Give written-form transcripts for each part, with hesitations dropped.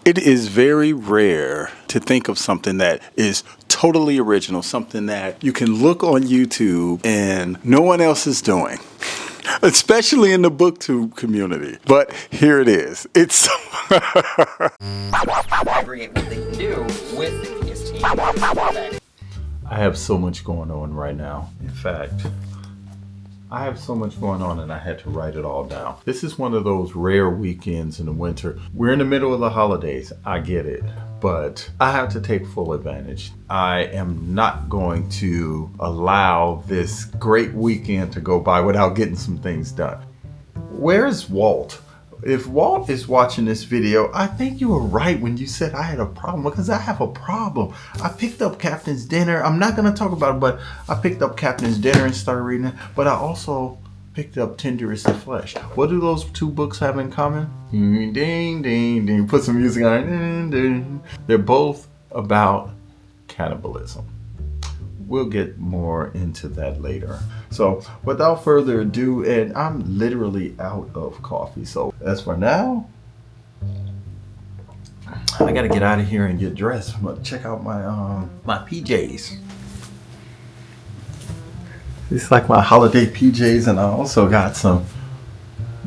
It is very rare to think of something that is totally original, something that you can look on YouTube and no one else is doing, especially in the booktube community. But here it is. It's aggregate what they can do with the PS team. I have so much going on right now. In fact, I have so much going on and I had to write it all down. This is one of those rare weekends in the winter. We're in the middle of the holidays. I get it, but I have to take full advantage. I am not going to allow this great weekend to go by without getting some things done. Where is Walt? If Walt is watching this video, I think you were right when you said I had a problem, because I have a problem. I picked up Captain's Dinner. I'm not going to talk about it, but I picked up Captain's Dinner and started reading it. But I also picked up Tender is the Flesh. What do those two books have in common? Ding, ding, ding. Put some music on it. Ding, ding. They're both about cannibalism. We'll get more into that later. So without further ado, and I'm literally out of coffee. So as for now, I gotta get out of here and get dressed. I'm gonna check out my PJs. It's like my holiday PJs, and I also got some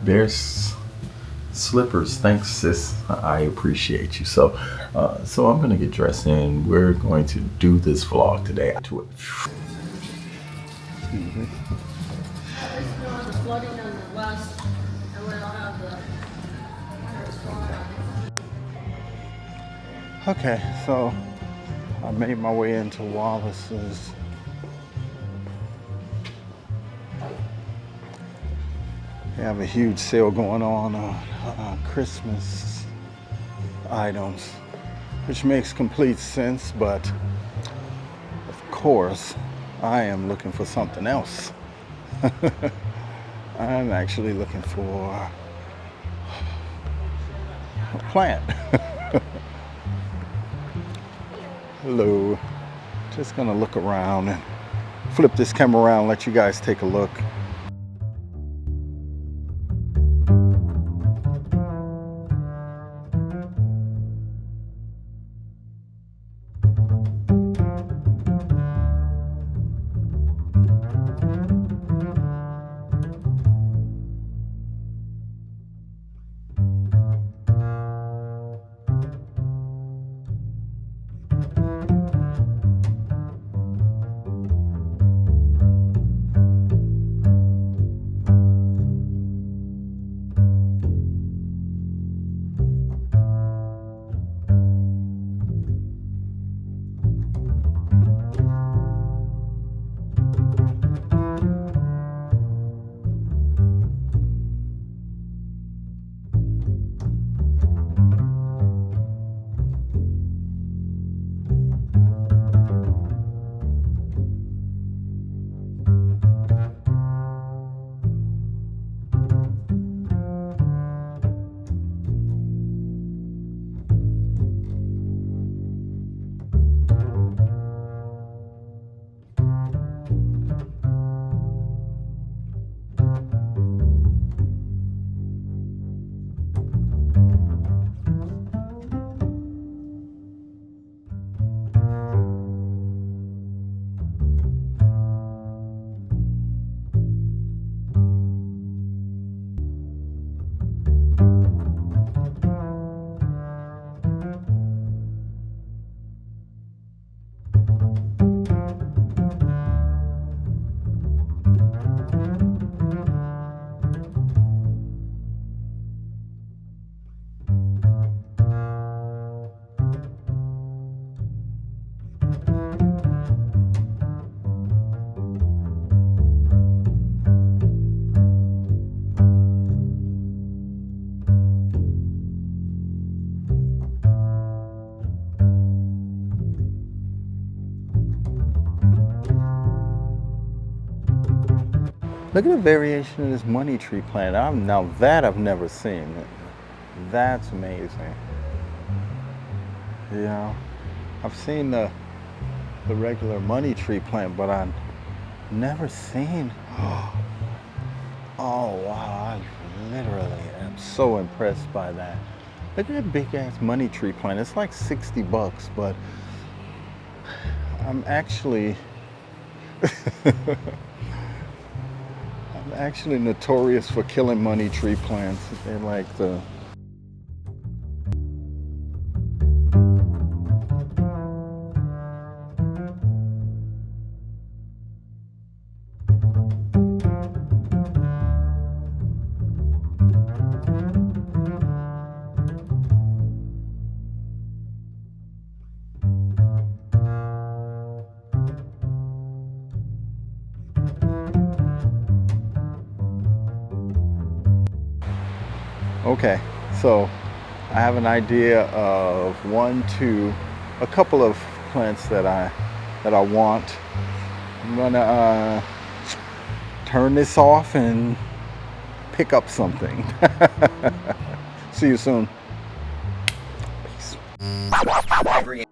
Bears slippers. Thanks, sis. I appreciate you. So I'm gonna get dressed and we're going to do this vlog today. To it. Okay, so I made my way into Wallace's. They have a huge sale going on Christmas items, which makes complete sense, but of course I am looking for something else. I'm actually looking for a plant. Hello. Just gonna look around and flip this camera around, let you guys take a look. Look at the variation of this money tree plant. Now that I've never seen. That's amazing. Yeah, I've seen the regular money tree plant, but I've never seen. Oh wow, I literally am so impressed by that. Look at that big ass money tree plant. It's like $60, but I'm actually I'm actually notorious for killing money tree plants. They're like the okay, so I have an idea of a couple of plants that I want. I'm gonna turn this off and pick up something. See you soon. Peace. Every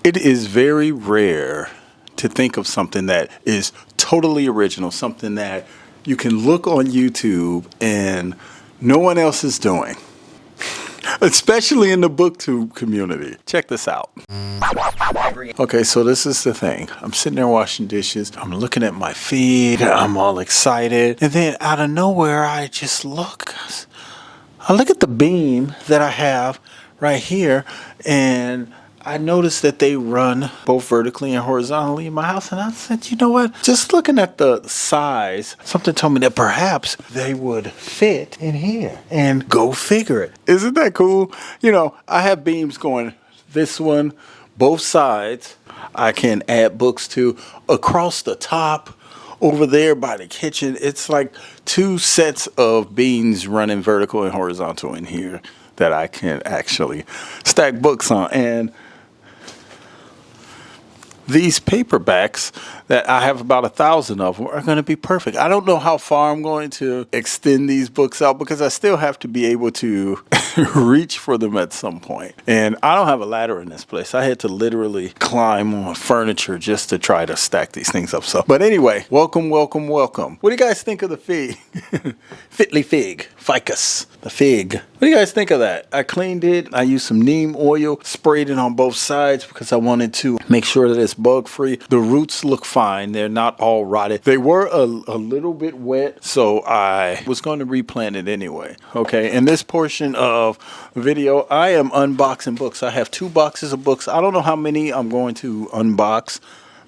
It is very rare to think of something that is totally original, something that you can look on YouTube and no one else is doing, especially in the booktube community. Check this out. Okay, so this is the thing. I'm sitting there washing dishes. I'm looking at my feed. I'm all excited. And then out of nowhere, I just look. I look at the beam that I have right here, and I noticed that they run both vertically and horizontally in my house. And I said, you know what? Just looking at the size, something told me that perhaps they would fit in here. And go figure it. Isn't that cool? You know, I have beams going this one, both sides. I can add books to across the top. Over there by the kitchen, it's like 2 sets of beams running vertical and horizontal in here that I can actually stack books on. And these paperbacks that I have about 1,000 of them are going to be perfect. I don't know how far I'm going to extend these books out because I still have to be able to reach for them at some point. And I don't have a ladder in this place. I had to literally climb on furniture just to try to stack these things up. So, but anyway, welcome. What do you guys think of the fig? Fitly fig, ficus, the fig. What do you guys think of that? I cleaned it. I used some neem oil, sprayed it on both sides because I wanted to make sure that it's bug free. The roots look fine. They're not all rotted. They were a little bit wet, so I was going to replant it anyway. Okay, in this portion of video, I am unboxing books. I have 2 boxes of books. I don't know how many I'm going to unbox,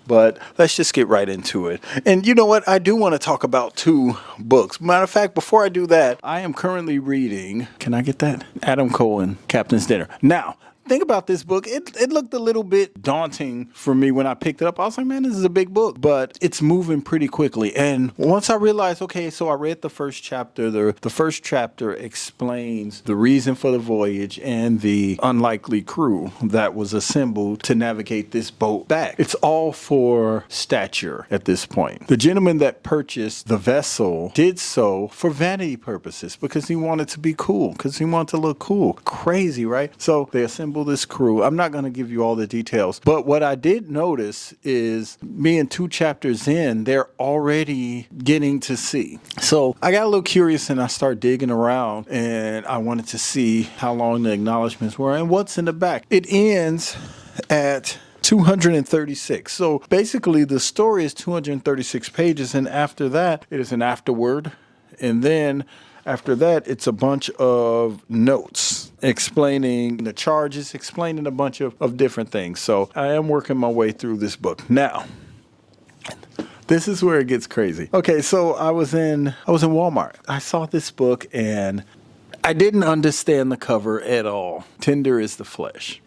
but let's just get right into it. And you know what? I do want to talk about 2 books. Matter of fact, before I do that, I am currently reading, can I get that? Adam Cohen, Captain's Dinner. Now, think about this book. It looked a little bit daunting for me when I picked it up. I was like, man, this is a big book, but it's moving pretty quickly. And once I realized, okay, so I read the first chapter. The first chapter explains the reason for the voyage and the unlikely crew that was assembled to navigate this boat back. It's all for stature at this point. The gentleman that purchased the vessel did so for vanity purposes because he wanted to be cool, because he wanted to look cool. Crazy, right? So they assembled this crew. I'm not going to give you all the details, but what I did notice is being 2 chapters in, they're already getting to sea. So I got a little curious and I started digging around and I wanted to see how long the acknowledgments were and what's in the back. It ends at 236. So basically the story is 236 pages, and after that it is an afterword, and then after that, it's a bunch of notes explaining the charges, explaining a bunch of different things. So I am working my way through this book. Now, this is where it gets crazy. Okay, so I was in Walmart. I saw this book and I didn't understand the cover at all. Tender is the flesh.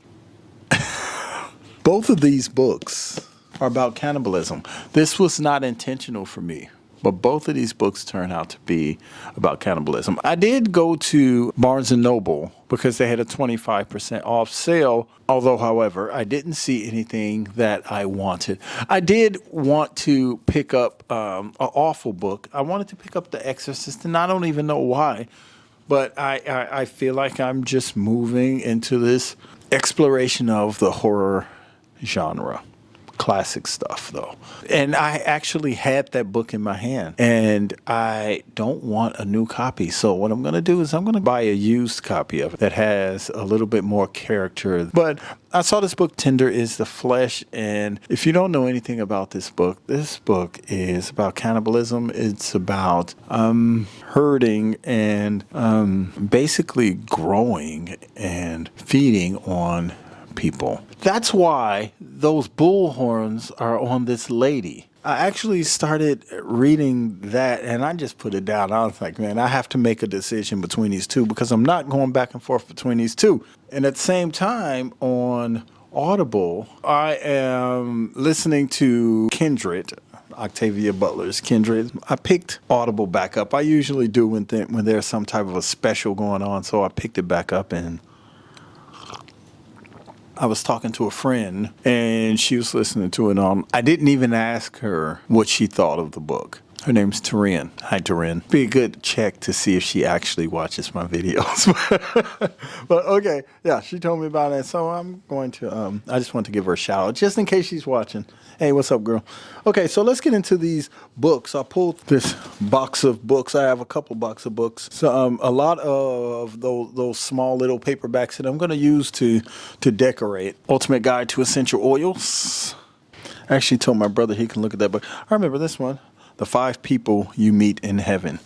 Both of these books are about cannibalism. This was not intentional for me. But both of these books turn out to be about cannibalism. I did go to Barnes & Noble because they had a 25% off sale. Although, however, I didn't see anything that I wanted. I did want to pick up an awful book. I wanted to pick up The Exorcist, and I don't even know why. But I feel like I'm just moving into this exploration of the horror genre. Classic stuff, though. And I actually had that book in my hand, and I don't want a new copy. So what I'm going to do is I'm going to buy a used copy of it that has a little bit more character. But I saw this book, Tender is the Flesh, and if you don't know anything about this book is about cannibalism. It's about hurting and basically growing and feeding on people. That's why those bull horns are on this lady. I actually started reading that and I just put it down. I was like, man, I have to make a decision between these 2 because I'm not going back and forth between these 2. And at the same time, on Audible, I am listening to Kindred, Octavia Butler's Kindred. I picked Audible back up. I usually do when there's some type of a special going on, so I picked it back up, and I was talking to a friend and she was listening to it on. I didn't even ask her what she thought of the book. Her name's Taryn. Hi, Taryn. Be a good check to see if she actually watches my videos. But okay, yeah, she told me about it. So I'm going to, I just want to give her a shout out just in case she's watching. Hey, what's up, girl? Okay, so let's get into these books. I pulled this box of books. I have a couple box of books. So a lot of those small little paperbacks that I'm going to use to decorate. Ultimate Guide to Essential Oils. I actually told my brother he can look at that book. I remember this one. The 5 People You Meet in Heaven,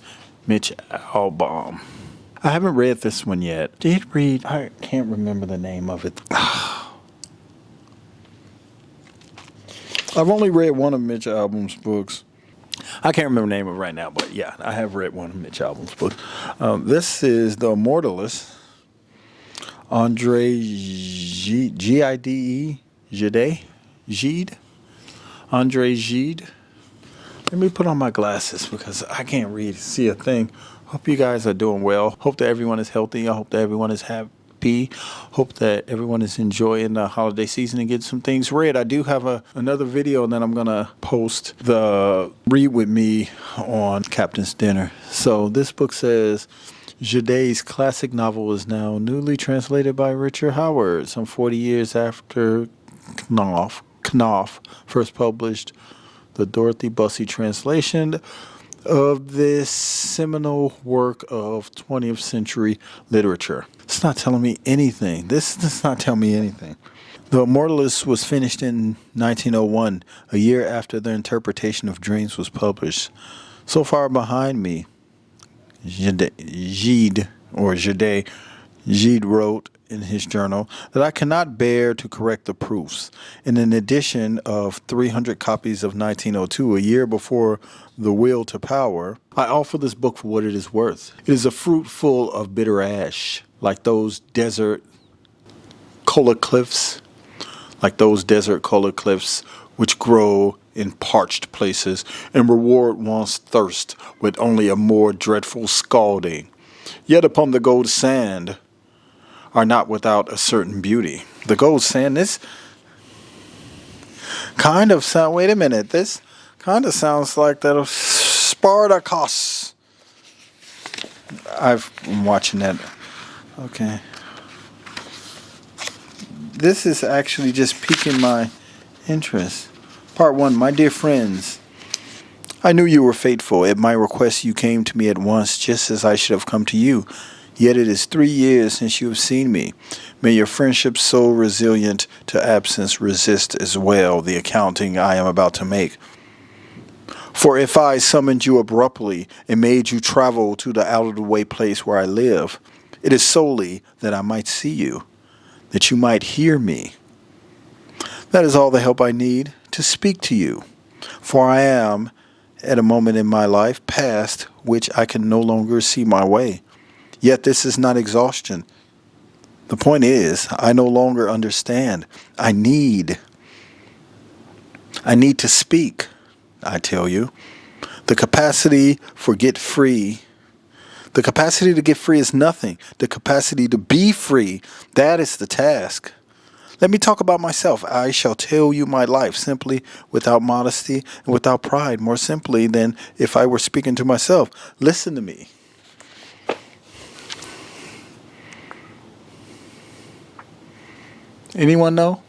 Mitch Albom. I haven't read this one yet. Did read, I can't remember the name of it. I've only read one of Mitch Albom's books. I can't remember the name of it right now, but yeah, I have read one of Mitch Albom's books. This is The Immortalist, Andre Gide, Gide, Andre Gide. Let me put on my glasses because I can't see a thing. Hope you guys are doing well. Hope that everyone is healthy. I hope that everyone is happy. Hope that everyone is enjoying the holiday season and getting some things read. I do have another video that I'm going to post the read with me on Captain's Dinner. So this book says, Jadet's classic novel is now newly translated by Richard Howard, some 40 years after Knopf first published the Dorothy Bussey translation of this seminal work of 20th century literature. It's not telling me anything. This does not tell me anything. The Immortalist was finished in 1901, a year after the interpretation of Dreams was published. So far behind me, Gide wrote in his journal that I cannot bear to correct the proofs. In an edition of 300 copies of 1902, a year before The Will to Power, I offer this book for what it is worth. It is a fruit full of bitter ash, like those desert cola cliffs, which grow in parched places and reward one's thirst with only a more dreadful scalding. Yet upon the gold sand are not without a certain beauty. The gold sand, this kind of sound, wait a minute, this kind of sounds like that of Spartacus. I'm watching that. Okay. This is actually just piquing my interest. Part 1, my dear friends. I knew you were faithful. At my request you came to me at once, just as I should have come to you. Yet it is 3 years since you have seen me. May your friendship so resilient to absence resist as well the accounting I am about to make. For if I summoned you abruptly and made you travel to the out-of-the-way place where I live, it is solely that I might see you, that you might hear me. That is all the help I need to speak to you. For I am at a moment in my life past which I can no longer see my way. Yet this is not exhaustion. The point is, I no longer understand. I need to speak, I tell you. The capacity to get free is nothing. The capacity to be free, that is the task. Let me talk about myself. I shall tell you my life simply, without modesty and without pride, more simply than if I were speaking to myself. Listen to me. Anyone know?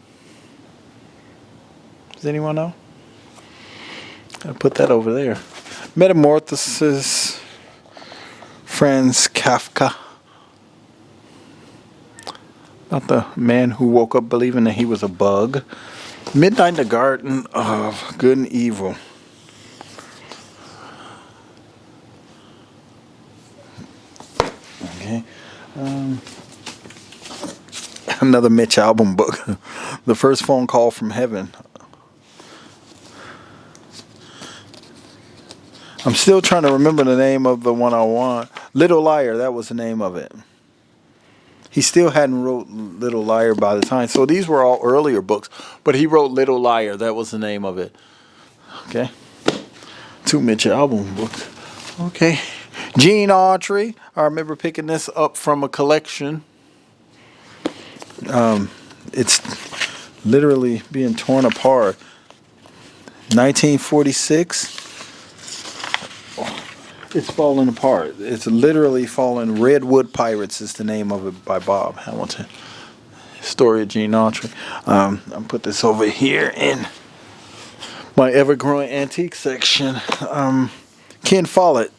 Does anyone know? I'll put that over there. Metamorphosis, Franz Kafka. About the man who woke up believing that he was a bug. Midnight in the Garden of Good and Evil. Okay. Another Mitch Albom book. The First Phone Call from Heaven. I'm still trying to remember the name of the one I want. Little Liar, that was the name of it. He still hadn't wrote Little Liar by the time. So these were all earlier books. But he wrote Little Liar. That was the name of it. Okay. 2 Mitch Albom books. Okay. Gene Autry. I remember picking this up from a collection. It's literally being torn apart. 1946. It's falling apart. It's literally falling. Redwood Pirates is the name of it by Bob Hamilton. Story of Gene Autry. I put this over here in my ever-growing antique section. Ken Follett,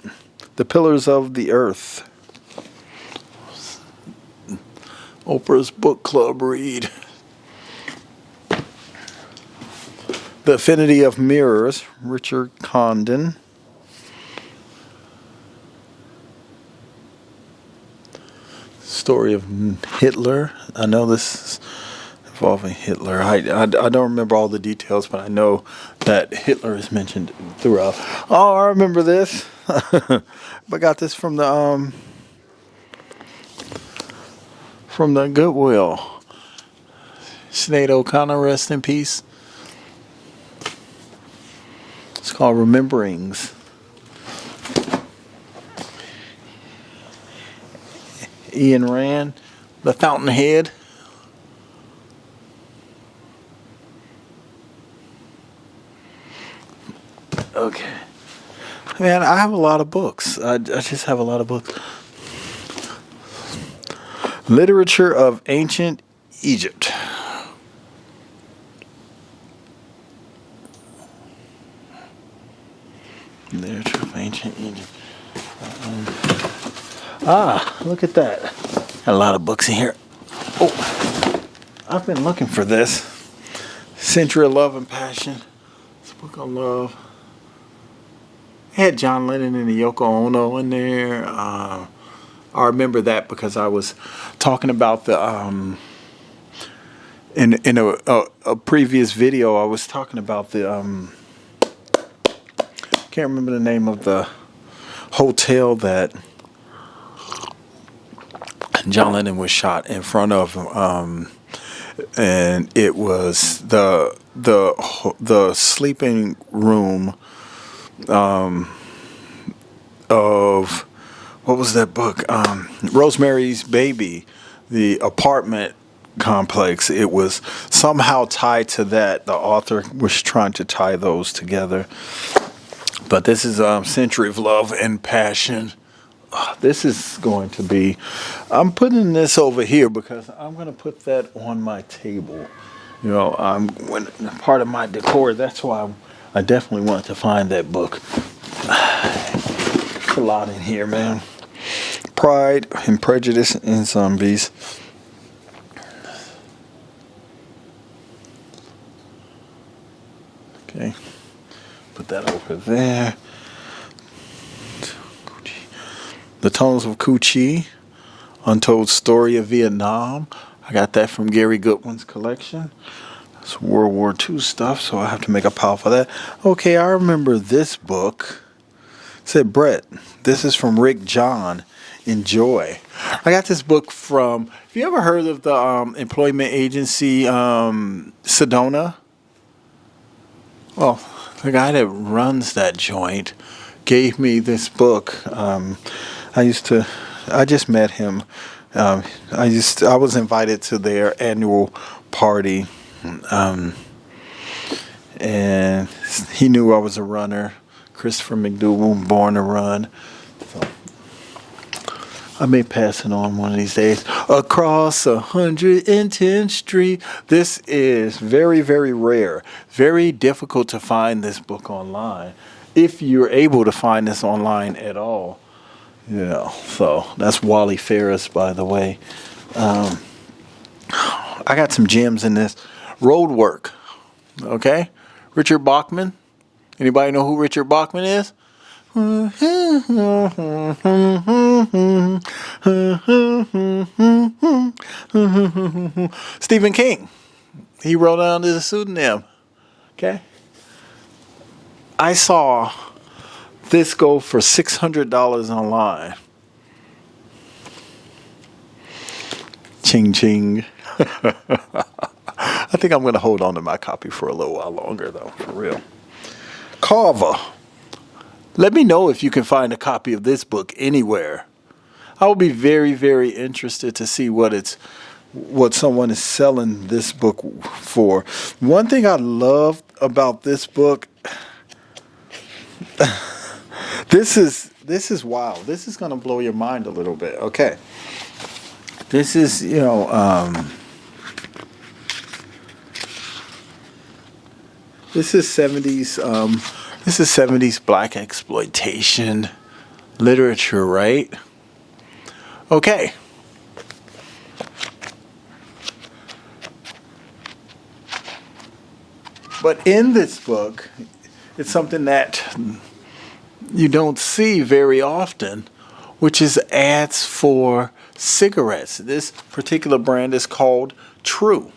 The Pillars of the Earth. Oprah's book club read. The Affinity of Mirrors, Richard Condon. Story of Hitler. I know this is involving Hitler. I don't remember all the details, but I know that Hitler is mentioned throughout. Oh, I remember this. I got this from the Goodwill. Sinead O'Connor, rest in peace. It's called Rememberings. Ian Rand, The Fountainhead. Okay. Man, I have a lot of books. I just have a lot of books. Literature of Ancient Egypt. Literature of Ancient Egypt. Look at that. Got a lot of books in here. Oh, I've been looking for this. Century of Love and Passion. It's a book I love. It had John Lennon and the Yoko Ono in there. I remember that because I was talking about the in a previous video. I was talking about the can't remember the name of the hotel that John Lennon was shot in front of, and it was the sleeping room of what was that book? Rosemary's Baby, the apartment complex. It was somehow tied to that. The author was trying to tie those together. But this is Century of Love and Passion. This is going to be, I'm putting this over here because I'm going to put that on my table. You know, when part of my decor, that's why I definitely wanted to find that book. There's a lot in here, man. Pride and Prejudice and Zombies. Okay. Put that over there. The Tunnels of Cu Chi, Untold Story of Vietnam. I got that from Gary Goodwin's collection. It's World War II stuff, so I have to make a pile for that. Okay, I remember this book. It said, Brett, this is from Rick John. Enjoy. I got this book from, have you ever heard of the employment agency Sedona? Well, the guy that runs that joint gave me this book. I just met him. I was invited to their annual party, and he knew I was a runner. Christopher McDougall, Born to Run. So I may pass it on one of these days. Across 110th Street. This is very, very rare. Very difficult to find this book online. If you're able to find this online at all. Yeah, so that's Wally Ferris, by the way. I got some gems in this. Road Work. Okay? Richard Bachman. Anybody know who Richard Bachman is? Stephen King. He wrote under the pseudonym. Okay? I saw this go for $600 online. Ching ching. I think I'm going to hold on to my copy for a little while longer, though, for real. Carver. Let me know if you can find a copy of this book anywhere. I will be very, very interested to see what someone is selling this book for. One thing I love about this book, this is this is wild. This is gonna blow your mind a little bit. Okay, this is this is 70s. This is 70s black exploitation literature, right? Okay. But in this book, it's something that you don't see very often, which is ads for cigarettes. This particular brand is called True.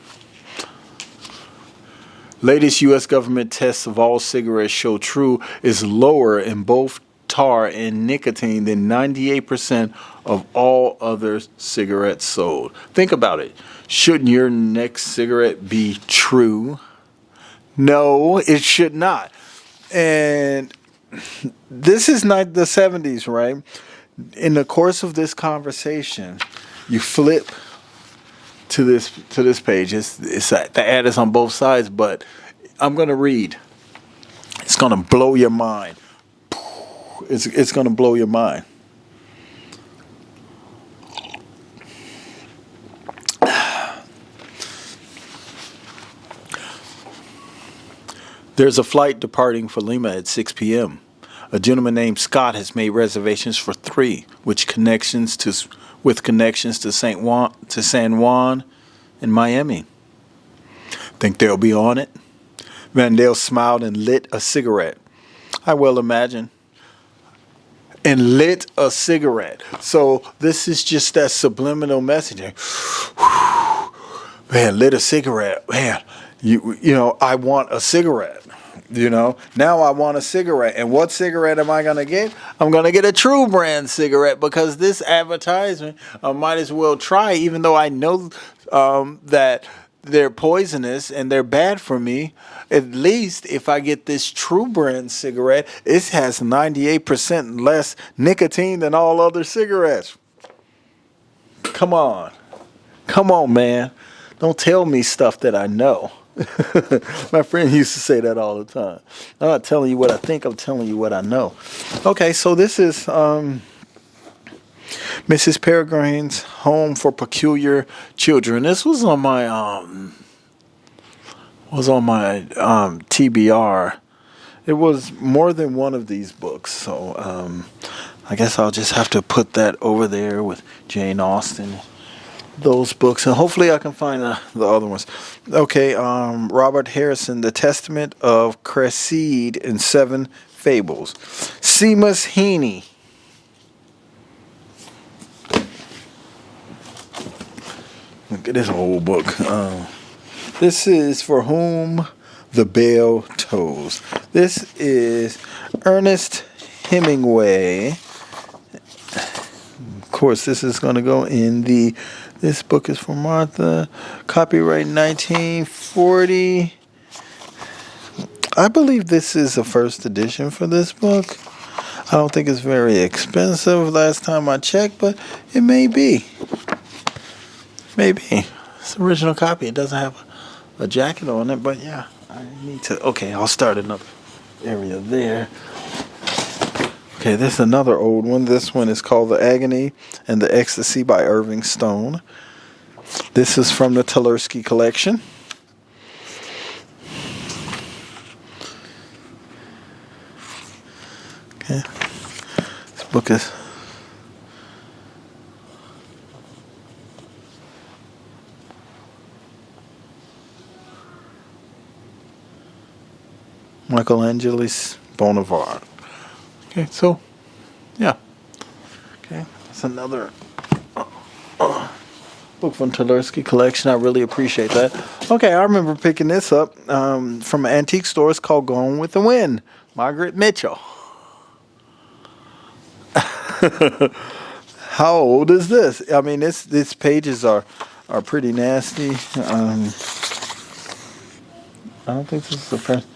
Latest U.S. government tests of all cigarettes show True is lower in both tar and nicotine than 98% of all other cigarettes sold. Think about it. Shouldn't your next cigarette be True? No, it should not. And this is not the 70s, right? In the course of this conversation, you flip to this page. It's the ad is on both sides, but I'm gonna read. It's gonna blow your mind. It's gonna blow your mind. There's a flight departing for Lima at 6 p.m. A gentleman named Scott has made reservations for 3, with connections to San Juan and Miami. Think they'll be on it? Vandale smiled and lit a cigarette. I well imagine. And lit a cigarette. So this is just that subliminal messaging. Man, lit a cigarette. Man, you know, I want a cigarette. You know, now I want a cigarette. And what cigarette am I going to get? I'm going to get a True brand cigarette, because this advertisement I might as well try, even though I know that they're poisonous and they're bad for me. At least if I get this True brand cigarette, it has 98% less nicotine than all other cigarettes. Come on. Come on, man. Don't tell me stuff that I know. My friend used to say that all the time. I'm not telling you what I think, I'm telling you what I know. Okay, so this is Mrs. Peregrine's Home for Peculiar Children. This was on my TBR. It was more than one of these books, so I guess I'll just have to put that over there with Jane Austen. Those books, and hopefully I can find the other ones. Okay, Robert Harrison, The Testament of Cresseid and 7 Fables. Seamus Heaney. Look at this whole book. This is For Whom the Bell Tolls. This is Ernest Hemingway. Of course, this is going to go in the... This book is for Martha. Copyright 1940. I believe this is the first edition for this book. I don't think it's very expensive last time I checked, but it may be. Maybe. It's an original copy. It doesn't have a jacket on it, but yeah. I need to... Okay, I'll start another area there. Okay, this is another old one. This one is called The Agony and the Ecstasy by Irving Stone. This is from the Tversky collection. Okay. This book is... Michelangelo's Bonavard. Okay, so, yeah. Okay, that's another book from Tversky collection. I really appreciate that. Okay, I remember picking this up from an antique store. It's called Gone with the Wind. Margaret Mitchell. How old is this? I mean, these pages are pretty nasty. I don't think this is the first.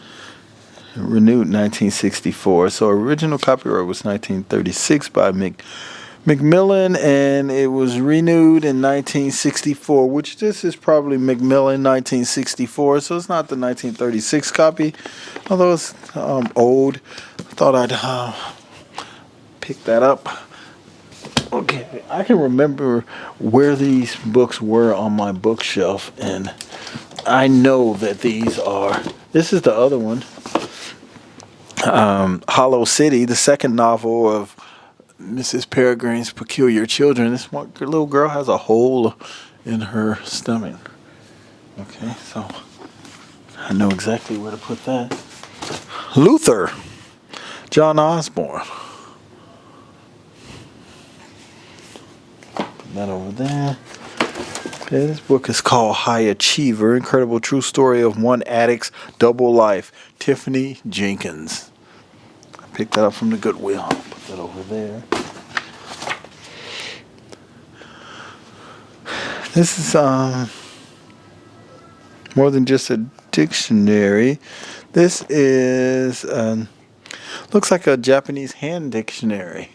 Renewed 1964. So original copyright was 1936 by Macmillan, and it was renewed in 1964, which this is probably Macmillan 1964, so it's not the 1936 copy, although it's old. I thought I'd pick that up. Okay, I can remember where these books were on my bookshelf, and I know that this is the other one, Hollow City, the second novel of Mrs. Peregrine's Peculiar Children. This one little girl has a hole in her stomach. Okay, so I know exactly where to put that. Luther, John Osborne. Put that over there. Okay, this book is called High Achiever, Incredible True Story of One Addict's Double Life, Tiffany Jenkins. I picked that up from the Goodwill. I'll put that over there. This is more than just a dictionary. This is looks like a Japanese hand dictionary.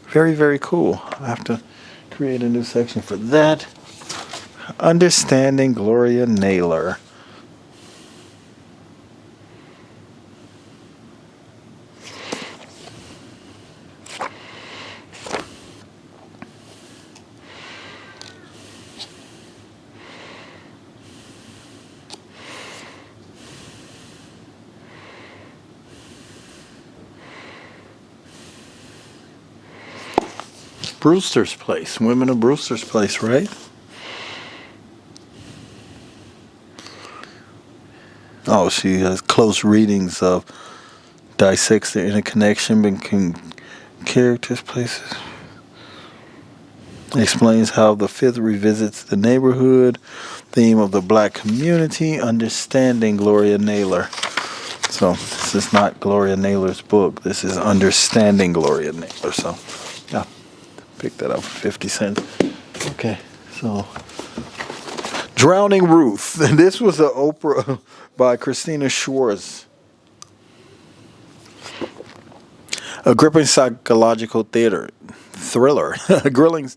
Very, very cool. I have to create a new section for that. Understanding Gloria Naylor. Brewster's Place, Women of Brewster's Place, right? Oh, she has close readings of dissects the interconnection between characters, places. Explains how the fifth revisits the neighborhood, theme of the black community, understanding Gloria Naylor. So this is not Gloria Naylor's book. This is Understanding Gloria Naylor. So, yeah. Pick that up for 50 cents. Okay, so Drowning Ruth. This was an Oprah by Christina Schwartz. A gripping psychological thriller. A gripping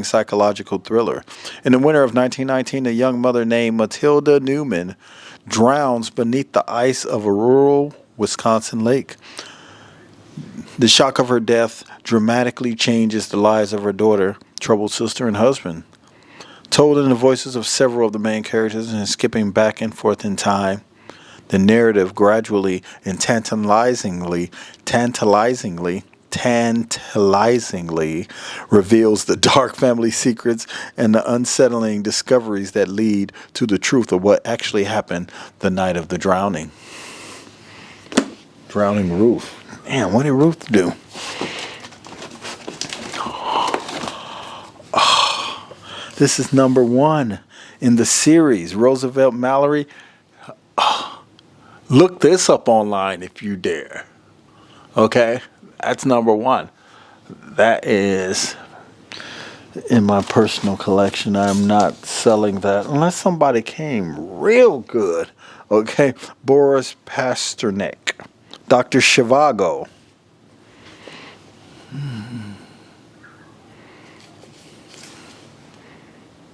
psychological thriller. In the winter of 1919, a young mother named Matilda Newman drowns beneath the ice of a rural Wisconsin lake. The shock of her death dramatically changes the lives of her daughter, troubled sister, and husband. Told in the voices of several of the main characters and skipping back and forth in time, the narrative gradually and tantalizingly reveals the dark family secrets and the unsettling discoveries that lead to the truth of what actually happened the night of the drowning. Drowning Ruth. Man, what did Ruth do? Oh, this is number 1 in the series. Roosevelt Mallory. Oh, look this up online if you dare. Okay? That's number 1. That is in my personal collection. I'm not selling that unless somebody came real good. Okay? Boris Pasternak. Dr. Zhivago.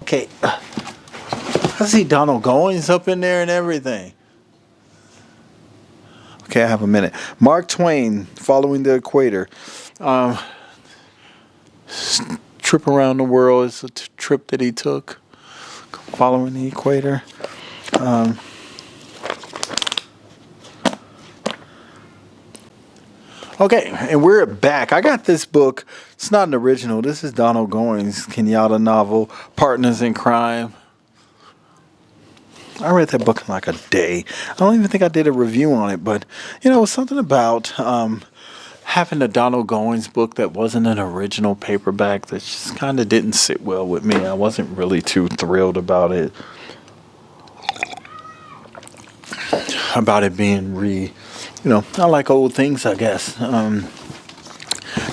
Okay. I see Donald Goins up in there and everything. Okay, I have a minute. Mark Twain, Following the Equator. Trip around the world is a trip that he took. Following the Equator. Okay, and we're back. I got this book. It's not an original. This is Donald Goins' Kenyatta novel, Partners in Crime. I read that book in like a day. I don't even think I did a review on it, but, you know, it was something about having a Donald Goins book that wasn't an original paperback that just kind of didn't sit well with me. I wasn't really too thrilled about it. About it being you know, I like old things, I guess.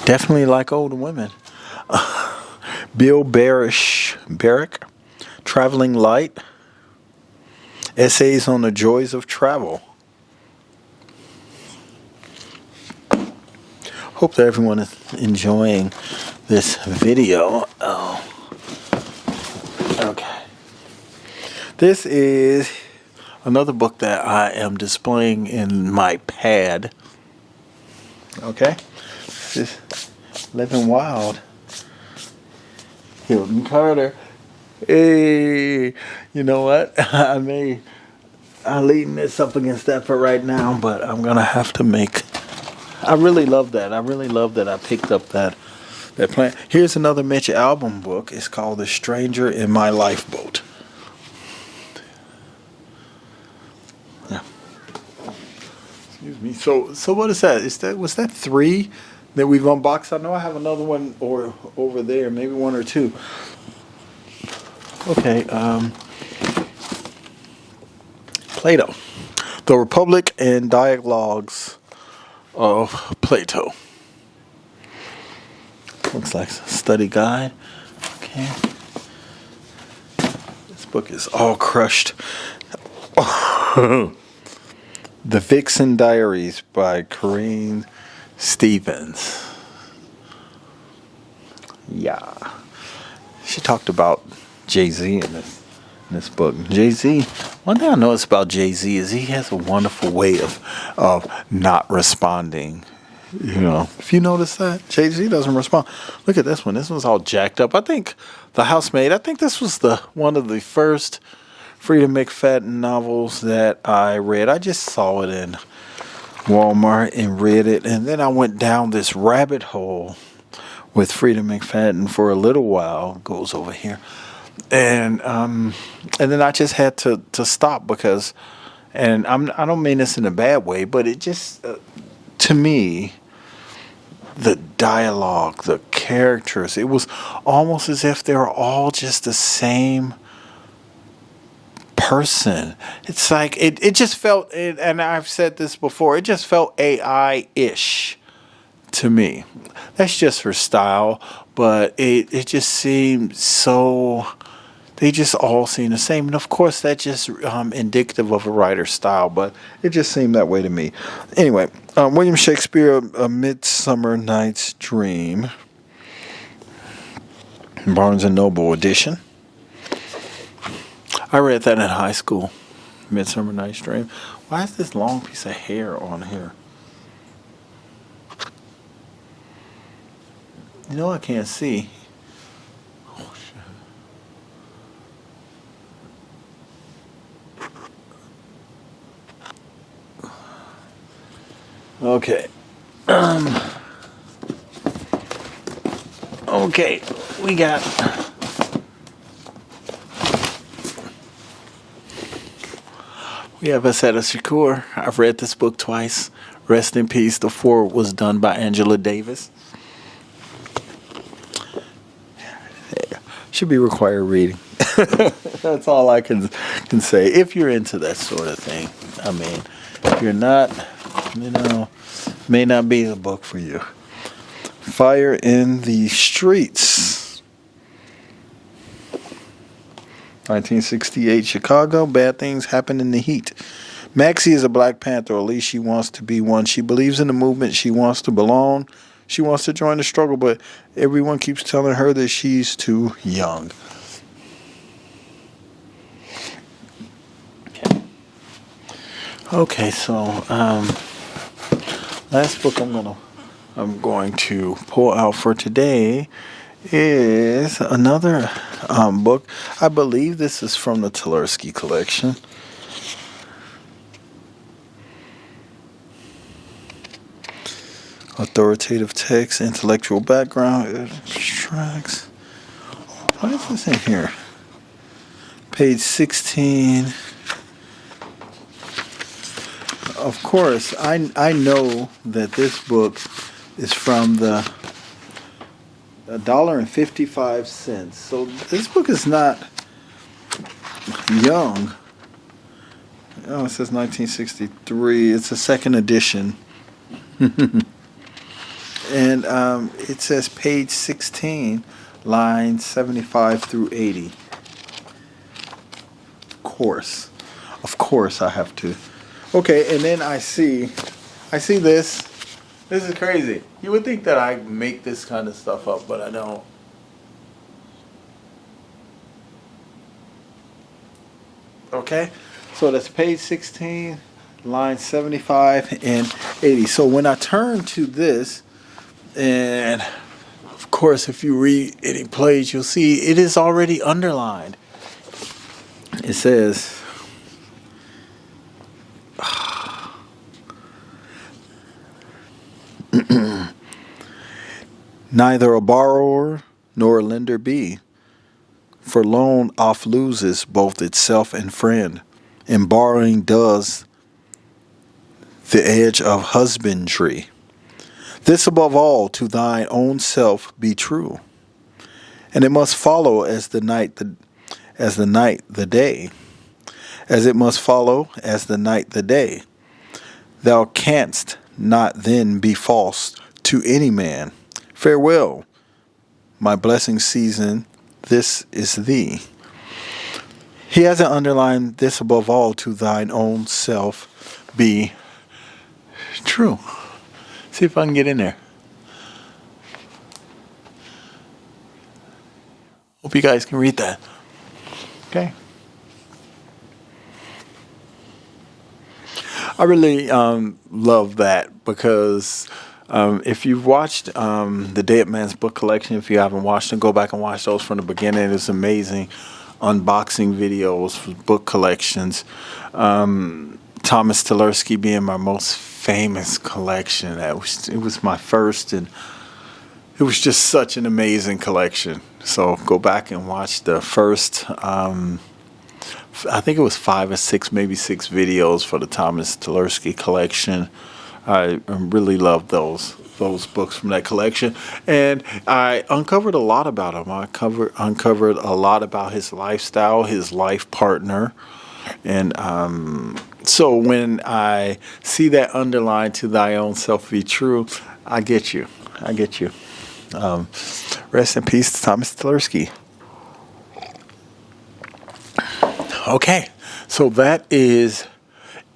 Definitely like older women. Bill Barrick, Traveling Light, Essays on the Joys of Travel. Hope that everyone is enjoying this video. Oh. Okay. This is another book that I am displaying in my pad. Okay, this is Living Wild. Hilton Carter. Hey, you know what? I'm leading this up against that for right now, but I'm gonna have to make. I really love that. I really love that I picked up that plant. Here's another Mitch Albom book. It's called The Stranger in My Lifeboat. Yeah. Excuse me. So what is that? Was that 3 that we've unboxed? I know I have another one over there, maybe 1 or 2. Okay. Plato, The Republic and Dialogues of Plato. Looks like a study guide. Okay. This book is all crushed. The Vixen Diaries by Corinne Stevens. Yeah. She talked about Jay-Z in this book. Jay-Z, one thing I noticed about Jay-Z is he has a wonderful way of not responding. You know, if you notice that, Jay-Z doesn't respond. Look at this one. This one's all jacked up. I think The Housemaid, I think this was one of the first Frida McFadden novels that I read. I just saw it in Walmart and read it. And then I went down this rabbit hole with Frida McFadden for a little while. It goes over here. And then I just had to stop because, and I don't mean this in a bad way, but it just, to me, the dialogue, the characters, it was almost as if they were all just the same person. It's like, it just felt, and I've said this before, it just felt AI-ish to me. That's just her style, but it just seemed so, they just all seem the same. And of course, that's just indicative of a writer's style, but it just seemed that way to me. Anyway, William Shakespeare, A Midsummer Night's Dream, Barnes & Noble edition. I read that in high school, Midsummer Night's Dream. Why is this long piece of hair on here? You know, I can't see. Oh, shit. Okay. Okay, we got... We have Asetta Shakur. I've read this book twice. Rest in peace. The foreword was done by Angela Davis. Should be required reading. That's all I can say. If you're into that sort of thing. I mean, if you're not, may not be the book for you. Fire in the Streets. 1968 Chicago. Bad things happen in the heat. Maxie is a Black Panther, or at least she wants to be one. She believes in the movement. She wants to belong. She wants to join the struggle, but everyone keeps telling her that she's too young. Okay, so last book I'm going to pull out for today is another book. I believe this is from the Tversky collection. Authoritative text, intellectual background, abstracts. What is this in here? Page 16. Of course, I know that this book is from the $1.55. So this book is not young. Oh, it says 1963. It's a second edition. And it says page 16, lines 75 through 80. Of course I have to. Okay, and then I see this. This is crazy. You would think that I make this kind of stuff up, but I don't. Okay? So that's page 16, line 75 and 80. So when I turn to this, and of course, if you read any page, you'll see it is already underlined. It says, neither a borrower nor a lender be, for loan oft loses both itself and friend, and borrowing does the edge of husbandry. This above all to thine own self be true, and it must follow as the night the day, as it must follow as the night the day. Thou canst not then be false to any man. Farewell, my blessing season, this is thee. He hasn't underlined this above all to thine own self be true. See if I can get in there. Hope you guys can read that. Okay. I really love that because if you've watched the Dead Man's Book Collection, if you haven't watched them, go back and watch those from the beginning. It's amazing unboxing videos for book collections. Thomas Tversky being my most famous collection. It was my first, and it was just such an amazing collection. So go back and watch the first, I think it was 5 or 6, maybe 6 videos for the Thomas Tversky collection. I really love those books from that collection, and I uncovered a lot about him. I uncovered a lot about his lifestyle, his life partner, and so when I see that underlined to thy own self be true, I get you. Rest in peace, Thomas Tversky. Okay, so that is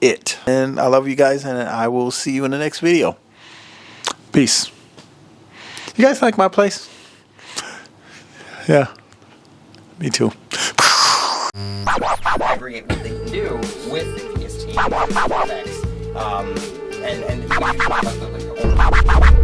it. And I love you guys, and I will see you in the next video. Peace. You guys like my place? Yeah, me too. Aggregate what they can do with the Ingenious team effects. And we usually like the